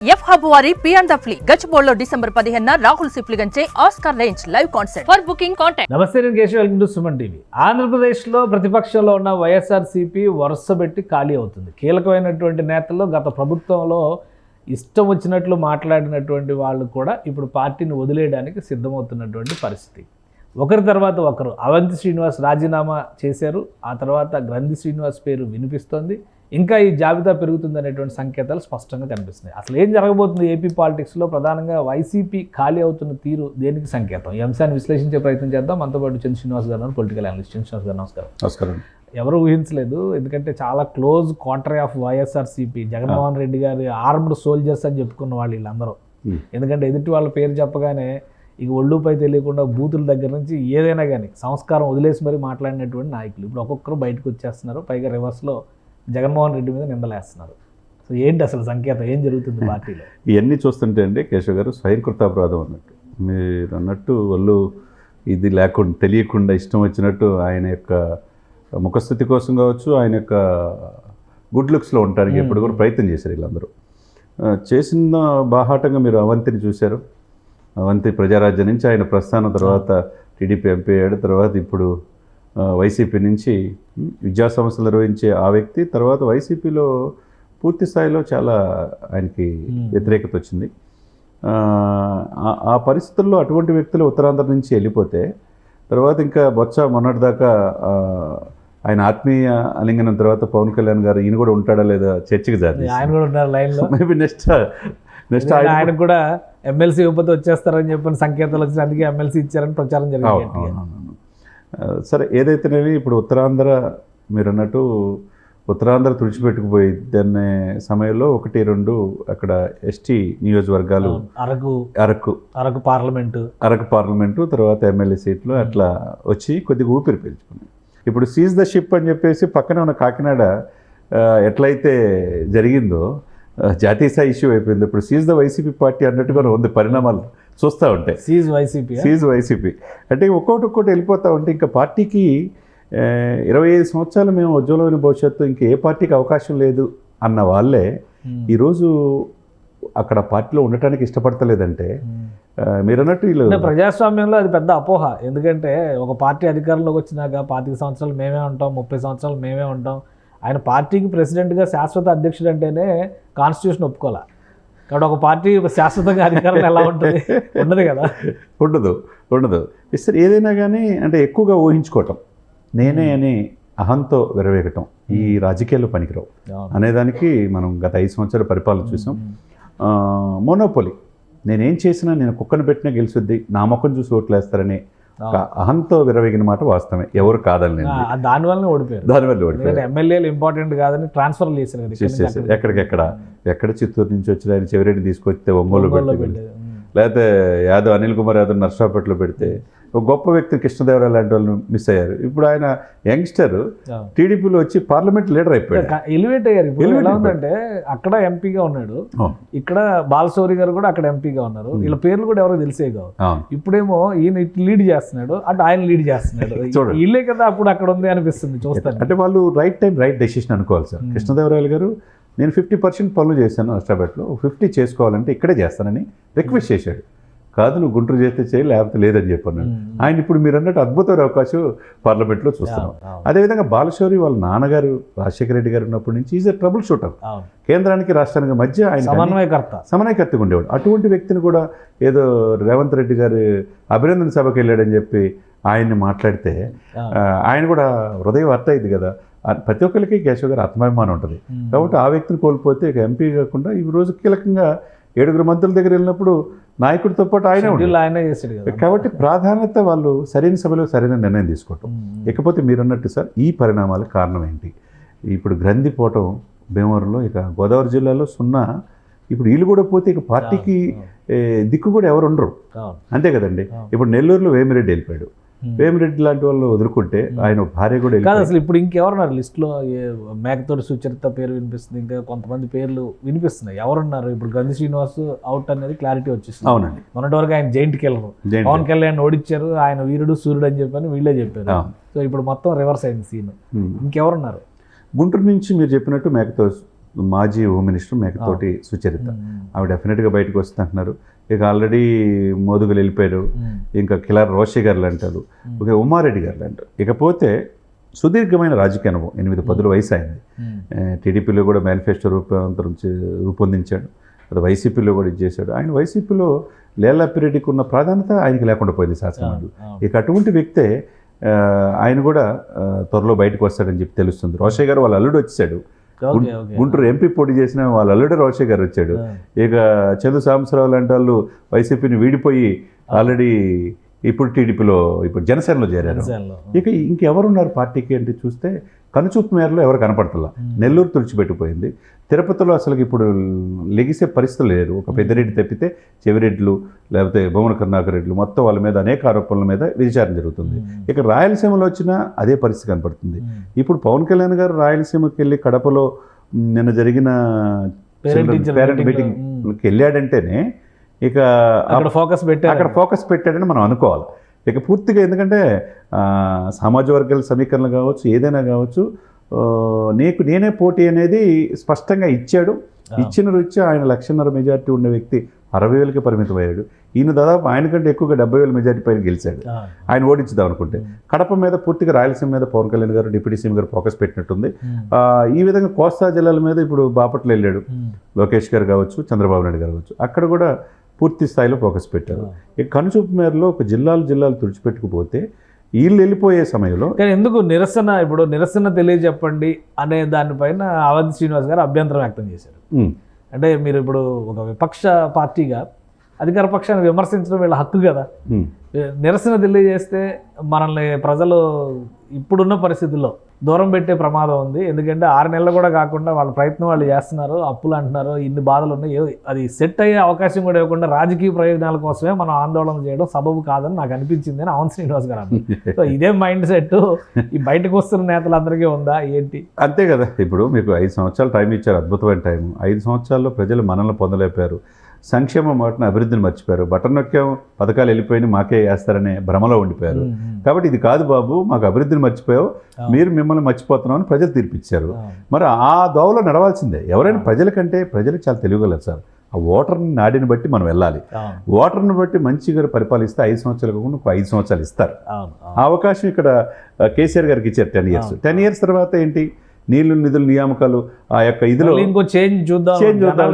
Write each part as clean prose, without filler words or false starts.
F hub వారి పియాన్ ద ఫ్లీ గచ్చిబౌలిలో డిసెంబర్ 15న రాహుల్ సిప్లిగంచే Oscar range live concert. For booking contact. నమస్తే, నేను Keshav. Welcome to Suman TV. ఆంధ్రప్రదేశ్లో ప్రతిపక్షంలో ఉన్న వైఎస్ఆర్సీపీ వరుసబెట్టి ఖాళీ అవుతుంది. కీలకమైనటువంటి నేతల్లో గత ప్రభుత్వంలో ఇష్టం వచ్చినట్లు మాట్లాడినటువంటి వాళ్ళు కూడా ఇప్పుడు పార్టీని వదిలేయడానికి సిద్ధమవుతున్నటువంటి పరిస్థితి. ఒకరి తర్వాత ఒకరు. అవంతి శ్రీనివాస్ రాజీనామా చేశారు. ఆ తర్వాత గ్రంథి శ్రీనివాస్ పేరు వినిపిస్తోంది. ఇంకా ఈ జాబితా పెరుగుతుందనేటువంటి సంకేతాలు స్పష్టంగా కనిపిస్తున్నాయి. అసలు ఏం జరగబోతుంది ఏపీ పాలిటిక్స్లో? ప్రధానంగా వైసీపీ ఖాళీ అవుతున్న తీరు దేనికి సంకేతం? ఈ అంశాన్ని విశ్లేషించే ప్రయత్నం చేద్దాం. మనతో పాటు చంద్ర శ్రీనివాస్ గారు, పొలిటికల్ అనలిస్ట్. శ్రీనివాస్ గారు నమస్కారం. నమస్కారం. ఎవరు ఊహించలేదు, ఎందుకంటే చాలా close quarter of YSRCP, Jaganmohan Reddy గారి ఆర్మ్డ్ సోల్జర్స్ అని చెప్పుకున్న వాళ్ళు వీళ్ళందరూ. ఎందుకంటే ఎదుటి వాళ్ళ పేరు చెప్పగానే ఇక ఒళ్ళుపై తెలియకుండా బూతుల దగ్గర నుంచి ఏదైనా కానీ సంస్కారం వదిలేసి మరీ మాట్లాడినటువంటి నాయకులు ఇప్పుడు ఒక్కొక్కరు బయటకు వచ్చేస్తున్నారు. పైగా రివర్స్లో జగన్మోహన్ రెడ్డి మీద నిందలేస్తున్నారు. సో ఏంటి అసలు సంకేతం? ఏం జరుగుతుంది పార్టీలో? ఇవన్నీ చూస్తుంటే అండి కేశవ్ గారు, స్వయంకృతాపరాధం అన్నట్టు. మీరు అన్నట్టు వాళ్ళు ఇది లేకుండా తెలియకుండా ఇష్టం వచ్చినట్టు ఆయన యొక్క ముఖస్థితి కోసం కావచ్చు, ఆయన యొక్క గుడ్ లుక్స్లో ఉండడానికి ఎప్పుడు కూడా ప్రయత్నం చేశారు వీళ్ళందరూ. చేసిన బాహాటంగా మీరు అవంతిని చూశారు. అవంతి ప్రజారాజ్యం నుంచి ఆయన ప్రస్థానం, తర్వాత టీడీపీ ఎంపీ అయ్యాడు, తర్వాత ఇప్పుడు వైసీపీ నుంచి విద్యా సంస్థలు నిర్వహించే ఆ వ్యక్తి, తర్వాత వైసీపీలో పూర్తి స్థాయిలో చాలా ఆయనకి వ్యతిరేకత వచ్చింది. ఆ పరిస్థితుల్లో అటువంటి వ్యక్తులు ఉత్తరాంధ్ర నుంచి వెళ్ళిపోతే తర్వాత ఇంకా బొత్స మొన్నటిదాకా ఆయన ఆత్మీయ ఆలింగనం తర్వాత పవన్ కళ్యాణ్ గారు ఈయన కూడా ఉంటాడా లేదా చర్చకి జారి ఆయన కూడా ఉన్నారు లైన్లో. మేబీ నెక్స్ట్ ఆయనకు కూడా ఎమ్మెల్సీ ఇవ్వకపోతే వచ్చేస్తారని చెప్పిన సంకేతాలు వచ్చి అందుకే ఎమ్మెల్సీ ఇచ్చారని ప్రచారం జరిగింది. సరే, ఏదైతేనేవి ఇప్పుడు ఉత్తరాంధ్ర మీరు అన్నట్టు ఉత్తరాంధ్ర తుడిచిపెట్టుకుపోయి దాన్ని సమయంలో 1-2 అక్కడ ఎస్టీ నియోజకవర్గాలు, అరకు పార్లమెంటు తర్వాత ఎమ్మెల్యే సీట్లు అట్లా వచ్చి కొద్దిగా ఊపిరి పీల్చుకున్నాయి. ఇప్పుడు సీజ్ ద షిప్ అని చెప్పేసి పక్కనే ఉన్న కాకినాడ ఎట్లయితే జరిగిందో జాతీయ స్థాయి ఇష్యూ అయిపోయింది. ఇప్పుడు సీజ్ ద వైసీపీ పార్టీ అన్నట్టుగా ఉంది. పరిణామాలు చూస్తూ ఉంటాయి. సీజ్ వైసీపీ అంటే ఒక్కొక్కటి వెళ్ళిపోతూ ఉంటే ఇంకా పార్టీకి 25 సంవత్సరాలు మేము ఉజ్వలమైన భవిష్యత్తు ఇంకా ఏ పార్టీకి అవకాశం లేదు అన్న వాళ్ళే ఈరోజు అక్కడ పార్టీలో ఉండటానికి ఇష్టపడతలేదంటే మీరు అన్నట్టు వీళ్ళు ప్రజాస్వామ్యంలో అది పెద్ద అపోహ. ఎందుకంటే ఒక పార్టీ అధికారంలోకి వచ్చినాక 25 సంవత్సరాలు మేమే ఉంటాం, 30 సంవత్సరాలు మేమే ఉంటాం. ఆయన పార్టీకి ప్రెసిడెంట్గా శాశ్వత అధ్యక్షుడు అంటేనే కాన్స్టిట్యూషన్ ఒప్పుకోవాలి. కాబట్టి ఒక పార్టీ శాశ్వతంగా అధికారం ఎలా ఉంటుంది? ఉండదు కదా. ఉండదు. ఇస్తారు ఏదైనా కానీ అంటే ఎక్కువగా ఊహించుకోవటం, నేనే అని అహంతో విరవేగటం ఈ రాజకీయాల్లో పనికిరావు అనేదానికి మనం గత 5 సంవత్సరాల పరిపాలన చూసాం. మోనోపోలి, నేనేం చేసినా నేను కుక్కను పెట్టినా గెలుస్తుంది, నా ముఖం చూసి ఓట్లు వేస్తారని అహంతో విరవేగిన మాట వాస్తవమే, ఎవరు కాదని. దానివల్ల ఓడిపోయారు. ఎమ్మెల్యేలు ఇంపార్టెంట్ కాదని ట్రాన్స్ఫర్ చేశారు. ఎక్కడ చిత్తూరు నుంచి వచ్చిన ఆయన చెవిరెడ్డి తీసుకొస్తే ఒంగోలు పెడితే, లేకపోతే యాదవ్ అనిల్ కుమార్ యాదవ్ నర్సాపేటలో పెడితే ఒక గొప్ప వ్యక్తి కృష్ణదేవరాయలు లాంటి వాళ్ళు మిస్ అయ్యారు. ఇప్పుడు ఆయన యంగ్స్టర్ టీడీపీలో వచ్చి పార్లమెంట్ లీడర్ అయిపోయాడు, ఎలివేట్ అయ్యారు. ఇప్పుడు ఎలా ఉందంటే అక్కడ ఎంపీగా ఉన్నాడు, ఇక్కడ బాలశౌరి గారు కూడా అక్కడ ఎంపీగా ఉన్నారు. వీళ్ళ పేర్లు కూడా ఎవరో తెలిసే కావు. ఇప్పుడేమో ఈయన లీడ్ చేస్తున్నాడు, అటు ఆయన లీడ్ చేస్తున్నాడు. వీళ్ళే కదా అప్పుడు అక్కడ ఉంది అనిపిస్తుంది చూస్తాను. అంటే వాళ్ళు రైట్ టైం రైట్ డెసిషన్ అనుకోవాలి సార్. కృష్ణదేవరాయలు గారు నేను 50% పనులు చేశాను నర్సాపేటలో, 50 చేసుకోవాలంటే ఇక్కడే చేస్తానని రిక్వెస్ట్ చేశాడు. కాదు నువ్వు గుంటూరు చేస్తే చేయి, లేకపోతే లేదని చెప్పన్నాడు. ఆయన ఇప్పుడు మీరు అన్నట్టు అద్భుతమైన అవకాశం పార్లమెంట్లో చూస్తున్నాం. అదేవిధంగా బాలశౌరి వాళ్ళ నాన్నగారు రాజశేఖర రెడ్డి గారు ఉన్నప్పటి నుంచి ఈజ్ ఎ ట్రబుల్ షూటర్. కేంద్రానికి రాష్ట్రానికి మధ్య ఆయన సమన్వయకర్తగా ఉండేవాడు. అటువంటి వ్యక్తిని కూడా ఏదో రేవంత్ రెడ్డి గారు అభినందన సభకి వెళ్ళాడని చెప్పి ఆయన్ని మాట్లాడితే ఆయన కూడా హృదయం అర్థమైంది కదా. ప్రతి ఒక్కరికి కేశవ్ గారు ఆత్మాభిమానం ఉంటుంది. కాబట్టి ఆ వ్యక్తిని కోల్పోతే ఇక ఎంపీ కాకుండా ఈ రోజు కీలకంగా 7 మంత్రుల దగ్గర వెళ్ళినప్పుడు నాయకుడితో పాటు ఆయనే చేశాడు. కాబట్టి ప్రాధాన్యత వాళ్ళు సరైన సభలో సరైన నిర్ణయం తీసుకోవటం. ఇకపోతే మీరు అన్నట్టు సార్ ఈ పరిణామాలకు కారణం ఏంటి? ఇప్పుడు గ్రంథి పోవటం భీమవరంలో, ఇక గోదావరి జిల్లాలో 0. ఇప్పుడు వీళ్ళు కూడా పోతే ఇక పార్టీకి దిక్కు కూడా ఎవరు ఉండరు, అంతే కదండి. ఇప్పుడు నెల్లూరులో వేమిరెడ్డి వెళ్ళిపోయాడు. వేమిరెడ్డి లాంటి వాళ్ళు వదులుకుంటే ఆయన భార్య కూడా కాదు. అసలు ఇప్పుడు ఇంకెవరున్నారు లిస్టులో? మేకతోటి సుచరిత పేరు వినిపిస్తుంది, ఇంకా కొంతమంది పేర్లు వినిపిస్తున్నాయి. ఎవరున్నారు? ఇప్పుడు గ్రంథి శ్రీనివాస్ అవుట్ అనేది క్లారిటీ వచ్చేసింది. అవునండి. మొన్నటి వరకు ఆయన జైంట్కి వెళ్ళరు, పవన్ కళ్యాణ్ ఓడిచ్చారు, ఆయన వీరుడు సూర్యుడు అని చెప్పని వీళ్ళే చెప్పారు. సో ఇప్పుడు మొత్తం రివర్స్ అయింది సీన్. ఇంకెవరున్నారు? గుంటూరు నుంచి మీరు చెప్పినట్టు మేకతో మాజీ హోమ్ మినిస్టర్ మేకతోటి సుచరిత. ఆవిడ డెఫినెట్గా బయటకు వస్తుంటున్నారు. ఇక ఆల్రెడీ మోదుగులు వెళ్ళిపోయారు. ఇంకా కిలార్ రోషే గారు అంటారు, ఒక ఉమారెడ్డి గారు అంటారు. ఇకపోతే సుదీర్ఘమైన రాజకీయ అనుభవం, 8-10 వయసు అయింది. టీడీపీలో కూడా మేనిఫెస్టో రూపొందించాడు. అది వైసీపీలో కూడా ఇచ్చేశాడు. ఆయన వైసీపీలో లేలాపిరెడ్డికి ఉన్న ప్రాధాన్యత ఆయనకి లేకుండా పోయింది శాసనమండలి. ఇక అటువంటి వ్యక్తే ఆయన కూడా త్వరలో బయటకు వస్తాడని చెప్పి తెలుస్తుంది. రోషే గారు వాళ్ళ అల్లుడు వచ్చాడు. గుంటూరు ఎంపీ పోటీ చేసిన వాళ్ళ అల్లుడే రోషే గారు వచ్చాడు. ఇక చందు సాంబశివరావు లాంటి వాళ్ళు వైసీపీని వీడిపోయి ఆల్రెడీ ఇప్పుడు టీడీపీలో ఇప్పుడు జనసేనలో చేరారు. ఇక ఇంకెవరున్నారు పార్టీకి అంటే చూస్తే కనుచూపు మేరలో ఎవరు కనపడతలా. నెల్లూరు తుడిచిపెట్టిపోయింది. తిరుపతిలో అసలు ఇప్పుడు లెగిసే పరిస్థితులు లేరు. ఒక పెద్దిరెడ్డి తప్పితే చెవిరెడ్లు లేకపోతే భువన కరుణాకర్ రెడ్లు మొత్తం వాళ్ళ మీద అనేక ఆరోపణల మీద విచారణ జరుగుతుంది. ఇక రాయలసీమలో వచ్చినా అదే పరిస్థితి కనపడుతుంది. ఇప్పుడు పవన్ కళ్యాణ్ గారు రాయలసీమకి వెళ్ళి కడపలో నిన్న జరిగిన పేరెంట్ మీటింగ్కి వెళ్ళాడంటేనే ఇక అక్కడ ఫోకస్ పెట్టాడని మనం అనుకోవాలి. ఇక పూర్తిగా ఎందుకంటే సామాజిక వర్గాల సమీకరణలు కావచ్చు, ఏదైనా కావచ్చు, నేనే పోటీ అనేది స్పష్టంగా ఇచ్చాడు. ఇచ్చిన రుచి ఆయన 1,50,000 మెజార్టీ ఉన్న వ్యక్తి 60,000కి పరిమితం అయ్యాడు. ఈయన దాదాపు ఆయనకంటే ఎక్కువగా 70,000 మెజార్టీ పైన గెలిచాడు. ఆయన ఓడించుదాం అనుకుంటే కడప మీద పూర్తిగా రాయలసీమ మీద పవన్ కళ్యాణ్ గారు, డిప్యూటీ సీఎం గారు ఫోకస్ పెట్టినట్టుంది. ఈ విధంగా కోస్తా జిల్లాల మీద ఇప్పుడు బాపట్ల వెళ్ళాడు లోకేష్ గారు కావచ్చు, చంద్రబాబు నాయుడు గారు కావచ్చు. అక్కడ కూడా పూర్తి స్థాయిలో ఫోకస్ పెట్టారు. ఇక కనుచూపు మేరలో ఒక జిల్లాలు తుడిచిపెట్టుకుపోతే వీళ్ళు వెళ్ళిపోయే సమయంలో కానీ ఎందుకు నిరసన తెలియజెప్పండి అనే దానిపైన అవంతి శ్రీనివాస్ గారు అభ్యంతరం వ్యక్తం చేశారు. అంటే మీరు ఇప్పుడు ఒక విపక్ష పార్టీగా అధికార పక్షాన్ని విమర్శించడం వీళ్ళ హక్కు కదా. నిరసన తెలియజేస్తే మనల్ని ప్రజలు ఇప్పుడున్న పరిస్థితుల్లో దూరం పెట్టే ప్రమాదం ఉంది. ఎందుకంటే 6 నెలలు కూడా కాకుండా వాళ్ళ ప్రయత్నం వాళ్ళు చేస్తున్నారు, అప్పులు అంటున్నారు, ఇన్ని బాధలు ఉన్నాయి. అది సెట్ అయ్యే అవకాశం కూడా ఇవ్వకుండా రాజకీయ ప్రయోజనాల కోసమే మనం ఆందోళన చేయడం సబబు కాదని నాకు అనిపించింది అని అవంతి శ్రీనివాస్ గారు అన్నారు. సో ఇదే మైండ్ సెట్ ఈ బయటకు వస్తున్న నేతలందరికీ ఉందా ఏంటి? అంతే కదా. ఇప్పుడు మీకు 5 సంవత్సరాలు టైం ఇచ్చారు, అద్భుతమైన టైం. 5 సంవత్సరాల్లో ప్రజలు మనల్ని పొందలేపారు. సంక్షేమ మాటను అభివృద్ధిని మర్చిపోయారు. బటన్ నొక్కాం, పథకాలు వెళ్ళిపోయి మాకే వేస్తారనే భ్రమలో ఉండిపోయారు. కాబట్టి ఇది కాదు బాబు, మాకు అభివృద్ధిని మర్చిపోయావు, మీరు మిమ్మల్ని మర్చిపోతున్నామని ప్రజలు తీర్పిచ్చారు. మరి ఆ దోవలో నడవాల్సిందే. ఎవరైనా ప్రజలు చాలా తెలియగలరు సార్. ఆ ఓటర్ని నాడిని బట్టి మనం వెళ్ళాలి. ఓటర్ని బట్టి మంచిగా పరిపాలిస్తే 5 సంవత్సరాలు కాకుండా ఒక 5 సంవత్సరాలు ఇస్తారు. ఆ అవకాశం ఇక్కడ కేసీఆర్ గారికి ఇచ్చారు 10 ఇయర్స్ తర్వాత ఏంటి నీళ్లు నిధులు నియామకాలు ఆ యొక్క ఇదిలో ఇంకో చేంజ్ చూద్దాం.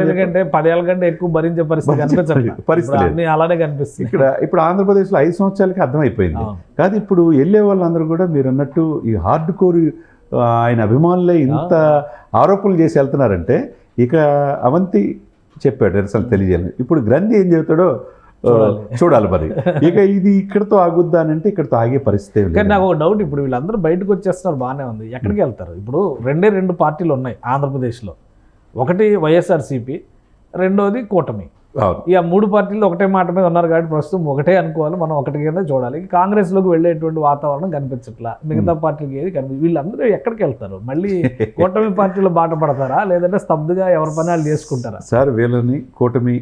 ఎందుకంటే 10 ఏళ్ళ కంటే ఎక్కువ భరించే పరిస్థితి అలానే కనిపిస్తుంది ఇక్కడ. ఇప్పుడు ఆంధ్రప్రదేశ్లో 5 సంవత్సరాలకి అర్థమైపోయింది కాదు. ఇప్పుడు వెళ్ళే వాళ్ళందరూ కూడా మీరు అన్నట్టు ఈ హార్డ్ కోర్ ఆయన అభిమానులే ఇంత ఆరోపణలు చేసి వెళ్తున్నారంటే ఇక అవంతి చెప్పాడు అసలు తెలియజేయాలి. ఇప్పుడు గ్రంథి ఏం చెబుతాడో చూడాలి. మరి ఇక ఇది ఇక్కడతో ఆగుద్దా అంటే ఇక్కడతో ఆగే పరిస్థితి. కానీ నాకు ఒక డౌట్, ఇప్పుడు వీళ్ళందరూ బయటకు వచ్చేస్తున్నారు, బాగానే ఉంది, ఎక్కడికి వెళ్తారు? ఇప్పుడు 2 పార్టీలు ఉన్నాయి ఆంధ్రప్రదేశ్లో. ఒకటి వైఎస్ఆర్సీపీ, రెండోది కూటమి. ఇక 3 పార్టీలు ఒకటే మాట మీద ఉన్నారు కాబట్టి ప్రస్తుతం ఒకటే అనుకోవాలి, మనం ఒకటి కింద చూడాలి. కాంగ్రెస్లోకి వెళ్ళేటువంటి వాతావరణం కనిపించట్లా, మిగతా పార్టీలకి ఏది కనిపి వీళ్ళందరూ ఎక్కడికి వెళ్తారు? మళ్ళీ కూటమి పార్టీలో బాట పడతారా, లేదంటే స్తబ్దుగా ఎవరి పని వాళ్ళు చేసుకుంటారా? సార్ వీళ్ళని కూటమి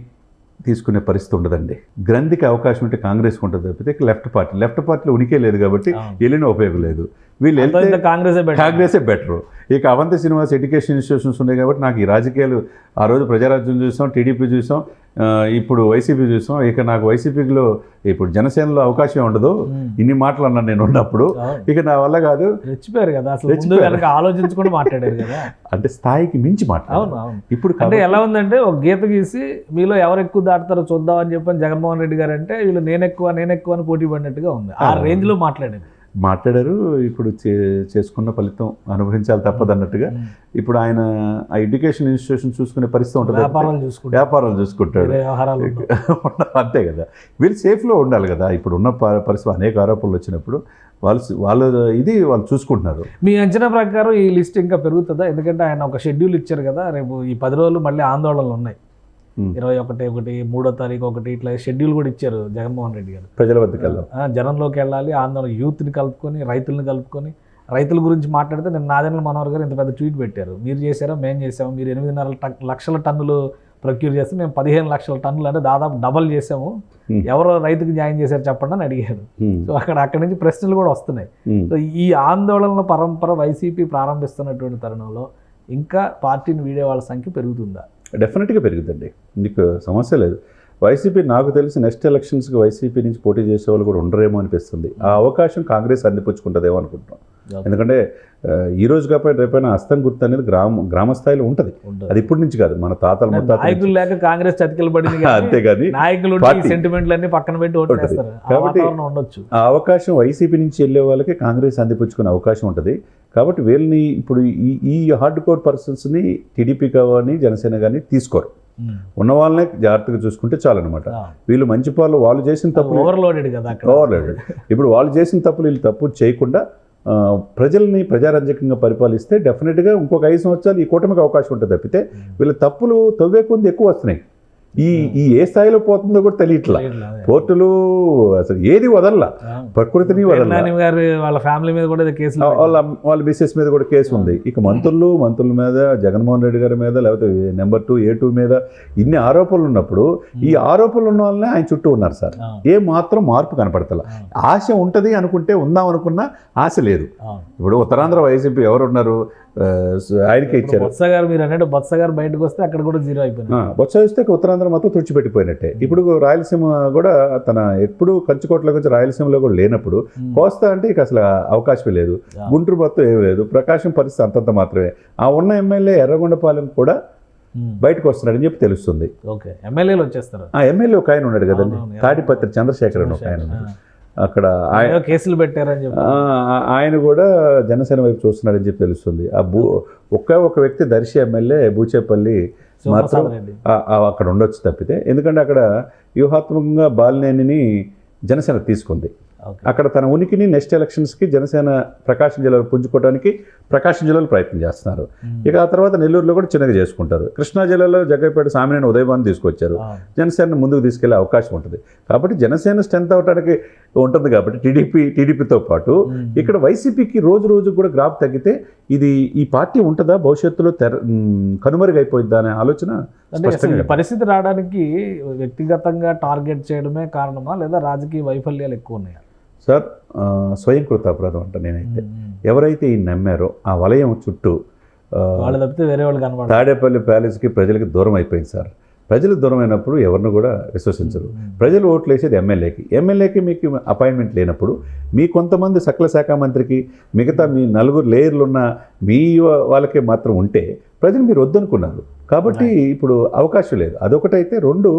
తీసుకునే పరిస్థితి ఉండదండి. గ్రంథికి అవకాశం ఉంటే కాంగ్రెస్కి ఉంటుంది తప్పితే లెఫ్ట్ పార్టీలో ఉనికే లేదు కాబట్టి వెళ్ళిన ఉపయోగం లేదు. వీళ్ళు వెళ్తే కాంగ్రెసే బెటరు. ఇక అవంతి శ్రీనివాస్ ఎడ్యుకేషన్ ఇన్స్టిట్యూషన్స్ ఉన్నాయి కాబట్టి నాకు ఈ రాజకీయాలు ఆ రోజు ప్రజారాజ్యం చూసాం, టీడీపీ చూసాం, ఇప్పుడు వైసీపీ చూసాం. ఇక నాకు వైసీపీలో ఇప్పుడు జనసేనలో అవకాశం ఉండదు. ఇన్ని మాటలు అన్నాను నేను ఉన్నప్పుడు. ఇక నా వల్ల కాదు. రెచ్చిపోయారు కదా, ఆలోచించుకొని మాట్లాడారు కదా. అంటే స్థాయికి మించి మాట్లాడారు. ఇప్పుడు అంటే ఎలా ఉందంటే ఒక గీత గీసి మీలో ఎవరు ఎక్కువ దాటుతారో చూద్దాం అని చెప్పని జగన్మోహన్ రెడ్డి గారు అంటే వీళ్ళు నేనెక్కువ అని పోటీ పడినట్టుగా ఉంది. ఆ రేంజ్లో మాట్లాడారు. ఇప్పుడు చేసుకున్న ఫలితం అనుభవించాలి తప్పదన్నట్టుగా. ఇప్పుడు ఆయన ఆ ఎడ్యుకేషన్ ఇన్స్టిట్యూషన్ చూసుకునే పరిస్థితి ఉంటుంది, వ్యాపారాలు చూసుకుంటాడు. అంతే కదా. వీళ్ళు సేఫ్లో ఉండాలి కదా. ఇప్పుడు ఉన్న పరిస్థితి అనేక ఆరోపణలు వచ్చినప్పుడు వాళ్ళు చూసుకుంటున్నారు. మీ అంచనా ప్రకారం ఈ లిస్ట్ ఇంకా పెరుగుతుందా? ఎందుకంటే ఆయన ఒక షెడ్యూల్ ఇచ్చారు కదా, రేపు ఈ 10 రోజులు మళ్ళీ ఆందోళనలు ఉన్నాయి. 21, 3వ తారీఖు ఒకటి ఇట్లా షెడ్యూల్ కూడా ఇచ్చారు జగన్మోహన్ రెడ్డి గారు. ప్రజల వద్దకు వెళ్ళాలి, జనంలోకి వెళ్ళాలి, ఆందోళన యూత్ని కలుపుకొని, రైతులను కలుపుకొని. రైతుల గురించి మాట్లాడితే నేను నాదెండ్ల మనోహర్ గారు ఇంత పెద్ద ట్వీట్ పెట్టారు. మీరు చేశారా, మేము చేసాము, మీరు 8.5 లక్షల టన్నులు ప్రొక్యూర్ చేస్తే మేము 15 లక్షల టన్నులు అంటే దాదాపు డబల్ చేసాము, ఎవరో రైతుకి న్యాయం చేశారు చెప్పండి అని అడిగారు. సో అక్కడి నుంచి ప్రశ్నలు కూడా వస్తున్నాయి. సో ఈ ఆందోళనల పరంపర వైసీపీ ప్రారంభిస్తున్నటువంటి తరుణంలో ఇంకా పార్టీని వీడే వాళ్ళ సంఖ్య పెరుగుతుందా? డెఫినెట్గా పెరుగుద్దండి, మీకు సమస్య లేదు. వైసీపీ నాకు తెలిసి నెక్స్ట్ ఎలక్షన్స్కి వైసీపీ నుంచి పోటీ చేసే వాళ్ళు కూడా ఉండరేమో అనిపిస్తుంది. ఆ అవకాశం కాంగ్రెస్ అందిపుచ్చుకుంటుందేమో అనుకుంటున్నాం. ఎందుకంటే ఈ రోజు కాకపోతే రేపైనా హస్తం గుర్తు అనేది గ్రామ స్థాయిలో ఉంటుంది. అది ఇప్పటి నుంచి కాదు, మన తాతల నాయకులు లేక కాంగ్రెస్ చతికిల పడింది, అంతేగాని నాయకులు సెంటిమెంట్లన్నీ పక్కన పెట్టి ఓటేస్తారు. కాబట్టి ఉండొచ్చు. ఆ అవకాశం వైసీపీ నుంచి వెళ్ళే వాళ్ళకి కాంగ్రెస్ అందిపుచ్చుకునే అవకాశం ఉంటుంది. కాబట్టి వీళ్ళని ఇప్పుడు ఈ హార్డ్ కోర్ పర్సన్స్ని టీడీపీ కానీ జనసేన కానీ తీసుకోరు. ఉన్న వాళ్ళనే జాగ్రత్తగా చూసుకుంటే చాలన్నమాట. వీళ్ళు మంచి వాళ్ళు చేసిన తప్పులు ఓవర్లోడెడ్ కదా, ఓవర్లోడెడ్. ఇప్పుడు వాళ్ళు చేసిన తప్పులు వీళ్ళు తప్పు చేయకుండా ప్రజల్ని ప్రజారంజకంగా పరిపాలిస్తే డెఫినెట్గా ఇంకొక 5 సంవత్సరాలు ఈ కూటమికి అవకాశం ఉంటుంది. తప్పితే వీళ్ళ తప్పులు తవ్వే కొంది ఎక్కువ వస్తున్నాయి. ఈ ఏ స్థాయిలో పోతుందో కూడా తెలియట్లా. పోర్టులు అసలు ఏది వదల్లా, ప్రకృతిని వదల్లా. వాళ్ళ ఫ్యామిలీ మీద కూడా కేసు, వాళ్ళ బిజినెస్ మీద కూడా కేసు ఉంది. ఇక మంత్రుల మీద, జగన్మోహన్ రెడ్డి గారి మీద, లేకపోతే నెంబర్ 2 A2 మీద ఇన్ని ఆరోపణలు ఉన్నప్పుడు ఈ ఆరోపణలు ఉన్న వాళ్ళనే ఆయన చుట్టూ ఉన్నారు సార్. ఏ మాత్రం మార్పు కనపడతలా. ఆశ ఉంటుంది అనుకుంటే ఉందాం అనుకున్నా ఆశ లేదు. ఇప్పుడు ఉత్తరాంధ్ర వైసీపీ ఎవరు ఉన్నారు, ఆయనకే ఇచ్చారు. బొత్స గారు, మీరు అన్నట్టు బొత్స గారు బయటకు వస్తే అక్కడ కూడా 0 అయిపోయింది. బొత్స వస్తే ఉత్తరాంధ్ర మొత్తం తుడిచిపెట్టిపోయినట్టే. ఇప్పుడు రాయలసీమ కూడా తన ఎప్పుడు కంచుకోట్ల గురించి రాయలసీమలో కూడా లేనప్పుడు కోస్తా అంటే ఇక అసలు అవకాశమే లేదు. గుంటూరు మొత్తం ఏమి లేదు. ప్రకాశం పరిస్థితి అంతంత మాత్రమే. ఆ ఉన్న ఎమ్మెల్యే ఎర్రగొండపాలెం కూడా బయటకు వస్తున్నాడని చెప్పి తెలుస్తుంది. ఎమ్మెల్యేలు వచ్చేస్తారు. ఆ ఎమ్మెల్యే ఒక ఆయన ఉన్నాడు కదండి, తాడిపత్రి చంద్రశేఖర్ అని ఒక ఆయన ఉన్నాడు. అక్కడ ఆయన కేసులు పెట్టారని చెప్పి ఆయన కూడా జనసేన వైపు చూస్తున్నాడని చెప్పి తెలుస్తుంది. ఒక వ్యక్తి దర్శి ఎమ్మెల్యే బూచేపల్లి మాత్రం అక్కడ ఉండొచ్చు తప్పితే, ఎందుకంటే అక్కడ వ్యూహాత్మకంగా బాలినేనిని జనసేన తీసుకుంది. అక్కడ తన ఉనికిని నెక్స్ట్ ఎలక్షన్స్కి జనసేన ప్రకాశం జిల్లాలో పుంజుకోవడానికి ప్రకాశం జిల్లాలో ప్రయత్నం చేస్తున్నారు. ఇక ఆ తర్వాత నెల్లూరులో కూడా చిన్నగా చేసుకుంటారు. కృష్ణా జిల్లాలో జగ్గైపేట సామినేని ఉదయభాను తీసుకొచ్చారు. జనసేన ముందుకు తీసుకెళ్లే అవకాశం ఉంటుంది. కాబట్టి జనసేన స్ట్రెంత్ అవడానికి ఉంటుంది. కాబట్టి టీడీపీతో పాటు ఇక్కడ వైసీపీకి రోజు కూడా గ్రాఫ్ తగ్గితే ఈ పార్టీ ఉంటుందా, భవిష్యత్తులో కనుమరుగైపోయిద్దా అనే ఆలోచన. పరిస్థితి రావడానికి వ్యక్తిగతంగా టార్గెట్ చేయడమే కారణమా, లేదా రాజకీయ వైఫల్యాలు ఎక్కువ ఉన్నాయా? సార్, స్వయంకృత అపరాధం అంట నేనైతే. ఎవరైతే ఈ నమ్మారో ఆ వలయం చుట్టూ వాళ్ళు తప్పితే వేరే వాళ్ళు కనబడరు. తాడేపల్లి ప్యాలెస్కి ప్రజలకి దూరం అయిపోయింది సార్. ప్రజలు దూరం అయినప్పుడు ఎవరిని కూడా విశ్వసించరు. ప్రజలు ఓట్లు వేసేది ఎమ్మెల్యేకి మీకు అపాయింట్మెంట్ లేనప్పుడు మీ కొంతమంది సకల శాఖ మంత్రికి, మిగతా మీ 4 లేయర్లు ఉన్న మీ వాళ్ళకే మాత్రం ఉంటే ప్రజలు మీరు వద్దనుకున్నారు. కాబట్టి ఇప్పుడు అవకాశం లేదు. అదొకటైతే. 2,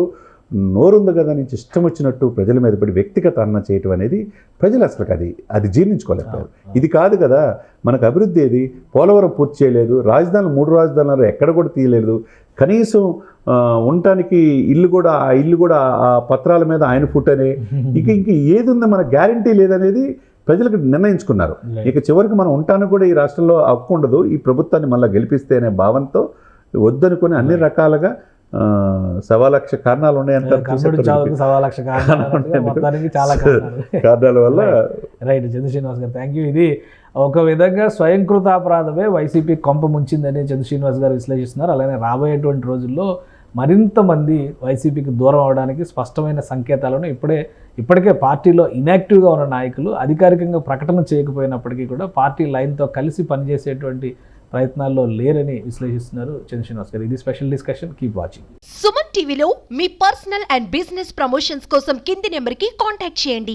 నోరుంది కదా నుంచి ఇష్టం వచ్చినట్టు ప్రజల మీద పడి వ్యక్తిగత అన్న చేయటం అనేది ప్రజలు అసలు అది జీర్ణించుకోలేకపోయారు. ఇది కాదు కదా మనకు అభివృద్ధి. ఏది పోలవరం పూర్తి చేయలేదు, రాజధానులు 3 రాజధానులు ఎక్కడ కూడా తీయలేదు. కనీసం ఉండటానికి ఇల్లు కూడా ఆ పత్రాల మీద ఆయన ఫుట్టనే. ఇంక ఏది ఉందో మన గ్యారంటీ లేదనేది ప్రజలకు నిర్ణయించుకున్నారు. ఇక చివరికి మనం ఉండటానికి కూడా ఈ రాష్ట్రంలో హక్కు ఉండదు, ఈ ప్రభుత్వాన్ని మళ్ళీ గెలిపిస్తే అనే భావంతో వద్దనుకొని అన్ని రకాలుగా 1,00,000 కారణాలు ఉన్నాయంటారు. కారణాల వల్ల. రైట్, చంద్ర శ్రీనివాస్ గారు, థ్యాంక్ యూ. ఇది ఒక విధంగా స్వయంకృత అపరాధమే వైసీపీ కొంప ముంచిందని చంద్ర శ్రీనివాస్ గారు విశ్లేషిస్తున్నారు. అలానే రాబోయేటువంటి రోజుల్లో మరింత మంది వైసీపీకి దూరం అవడానికి స్పష్టమైన సంకేతాలను ఇప్పటికే పార్టీలో ఇన్యాక్టివ్గా ఉన్న నాయకులు అధికారికంగా ప్రకటన చేయకపోయినప్పటికీ కూడా పార్టీ లైన్తో కలిసి పనిచేసేటువంటి ప్రయత్నాల్లో లేరని విశ్లేషిస్తున్నారు చంద్ర శ్రీనివాస్ గారు. ఇది special discussion. Keep watching. Suman టీవీలో మీ పర్సనల్ అండ్ బిజినెస్ ప్రమోషన్స్ కోసం కింది నెంబర్కి కాంటాక్ట్ చేయండి.